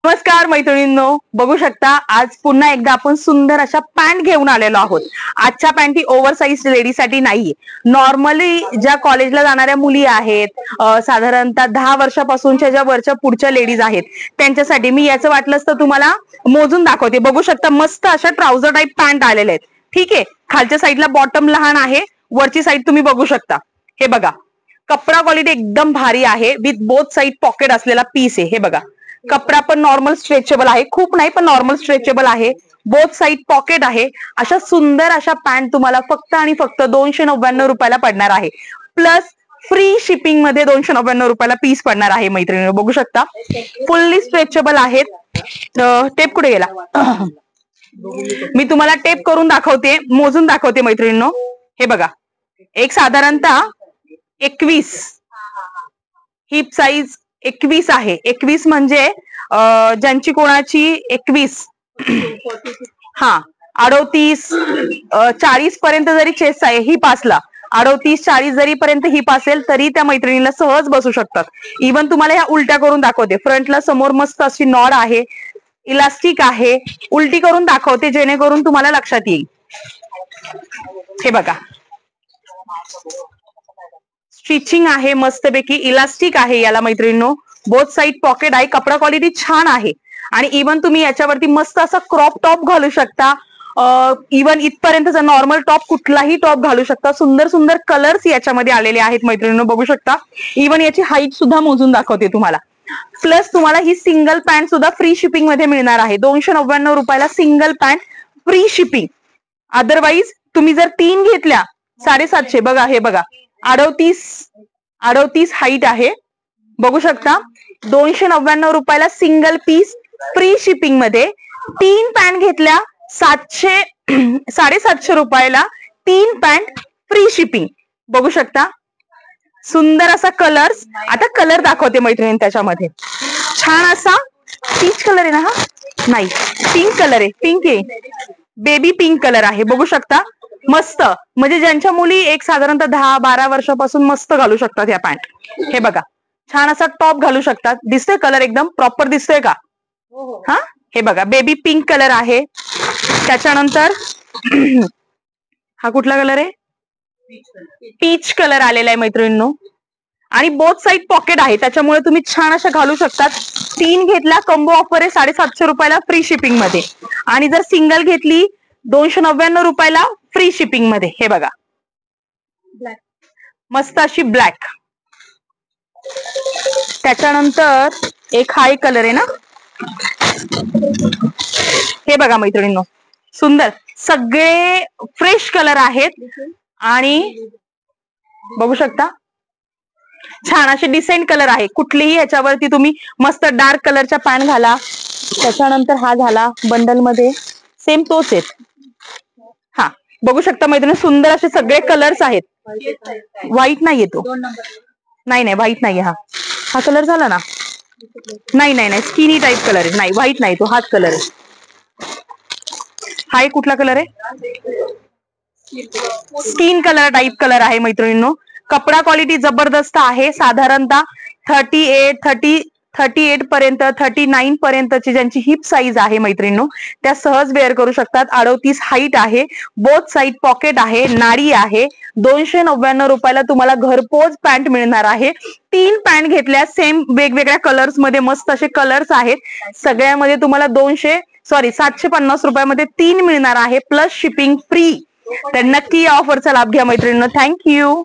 नमस्कार मैत्रिणींनो, बघू शकता आज पुन्हा एकदा आपण सुंदर अशा पॅन्ट घेऊन आलेलो आहोत. आजच्या पॅन्टी ओव्हरसाइज लेडीसाठी नाहीये. नॉर्मली ज्या कॉलेजला जाणाऱ्या मुली आहेत, साधारणतः 10 वर्षापासूनच्या ज्या वरच्या पुढच्या लेडीज आहेत त्यांच्यासाठी मी याचं वाटलंच तर तुम्हाला मोजून दाखवते. बघू शकता मस्त अशा ट्राउझर टाईप पॅन्ट आलेल्या आहेत. ठीक आहे, खालच्या साईडला बॉटम लहान आहे, वरची साईड तुम्ही बघू शकता. हे बघा, कपडा क्वालिटी एकदम भारी आहे. विथ बोथ साईड पॉकेट असलेला पीस आहे. हे बघा, कपडा पण नॉर्मल स्ट्रेचेबल आहे, खूप नाही पण नॉर्मल स्ट्रेचेबल आहे. बोथ साईड पॉकेट आहे. अशा सुंदर अशा पॅन्ट तुम्हाला फक्त आणि फक्त 299 रुपयाला पडणार आहे. प्लस फ्री शिपिंग मध्ये 299 रुपयाला पीस पडणार आहे. मैत्रिणी बघू शकता फुल्ली स्ट्रेचेबल आहेत. टेप कुठे गेला? मी तुम्हाला टेप करून दाखवते, मोजून दाखवते मैत्रिणींनो. हे बघा, एक साधारणतः 21 हिप साईज 21 आहे. 21 म्हणजे ज्यांची कोणाची 21 हा 38 40 पर्यंत जरी चेस्ट आहे, हिप असला 38-40 जरी पर्यंत हिप असेल तरी त्या मैत्रिणीला सहज बसू शकतात. इवन तुम्हाला ह्या उलट्या करून दाखवते. फ्रंटला समोर मस्त अशी नॉड आहे, इलास्टिक आहे. उलटी करून दाखवते जेणेकरून तुम्हाला लक्षात येईल. हे बघा, स्टिचिंग आहे मस्तपैकी, इलास्टिक आहे याला मैत्रिणींनो. बोथ साईड पॉकेट आहे, कपडा क्वालिटी छान आहे. आणि इवन तुम्ही याच्यावरती मस्त असा क्रॉप टॉप घालू शकता. इवन इथपर्यंतचा नॉर्मल टॉप, कुठलाही टॉप घालू शकता. सुंदर सुंदर कलर्स याच्यामध्ये आलेले आहेत मैत्रिणींनो, बघू शकता. इवन याची हाईट सुद्धा मोजून दाखवते तुम्हाला. प्लस तुम्हाला ही सिंगल पॅन्ट सुद्धा फ्री शिपिंग मध्ये मिळणार आहे. 299 रुपयाला single pant free shipping. Otherwise तुम्ही जर 3 घेतल्या 750. बघा, हे बघा, 38 हाईट आहे, बघू शकता. 299 रुपयाला सिंगल पीस फ्री शिपिंग मध्ये. 3 पॅन्ट घेतल्या 750 रुपयाला 3 पॅन्ट फ्री शिपिंग. बघू शकता सुंदर असा कलर्स. आता कलर दाखवते मैत्रिणी. त्याच्यामध्ये छान असा पीच कलर आहे ना, हा नाही पिंक कलर आहे, पिंक आहे, बेबी पिंक कलर आहे. बघू शकता मस्त, म्हणजे ज्यांच्या मुली एक साधारणतः 10-12 वर्षापासून मस्त घालू शकतात या पॅन्ट. हे बघा, छान असा टॉप घालू शकतात. दिसतोय कलर एकदम प्रॉपर दिसतोय का? हा, हे बघा बेबी पिंक कलर आहे. त्याच्यानंतर हा कुठला कलर आहे? पीच कलर आलेला आहे मैत्रिणींनो. आणि बोथ साईड पॉकेट आहे, त्याच्यामुळे तुम्ही छान अशा घालू शकतात. 3 घेतला कॉम्बो ऑफर आहे 750 रुपयाला फ्री शिपिंग मध्ये. आणि जर सिंगल घेतली 299 रुपयाला फ्री शिपिंग मध्ये. हे बघा, मस्त अशी ब्लॅक. त्याच्यानंतर एक हाय कलर आहे ना, हे बघा मैत्रिणींनो, सुंदर सगळे फ्रेश कलर आहेत. आणि बघू शकता छान असे डिसेंट कलर आहे. कुठलेही ह्याच्यावरती तुम्ही मस्त डार्क कलरच्या पॅन्ट घाला. त्याच्यानंतर हा झाला बंडल मध्ये, सेम तोच आहे. हा, बघू शकता मैत्रिणी, सुंदर असे सगळे कलर्स आहेत. व्हाईट नाही येतो, नाही व्हाईट नाही. हा कलर झाला ना, नाही स्किनी टाईप कलर आहे, नाही व्हाईट नाही तो, हाच कलर आहे. हा एक कुठला कलर आहे? स्किन कलर टाईप कलर आहे मैत्रिणींनो. कपडा क्वालिटी जबरदस्त आहे. साधारणतः 38 पर्यंत 39 पर्यंतची ज्यांची हिप साईज आहे मैत्रिणींनो, त्या सहज वेअर करू शकतात. 38 हाईट आहे, बोथ साईड पॉकेट आहे, नाडी आहे. 299 रुपयाला तुम्हाला घरपोच पॅन्ट मिळणार आहे. 3 पॅन्ट घेतल्या सेम वेगवेगळ्या कलर्स मध्ये, मस्त असे कलर्स आहेत. सगळ्यामध्ये तुम्हाला 750 रुपयामध्ये 3 मिळणार आहे, प्लस शिपिंग फ्री. तर नक्की या ऑफरचा लाभ घ्या मैत्रिणींनो. थँक्यू.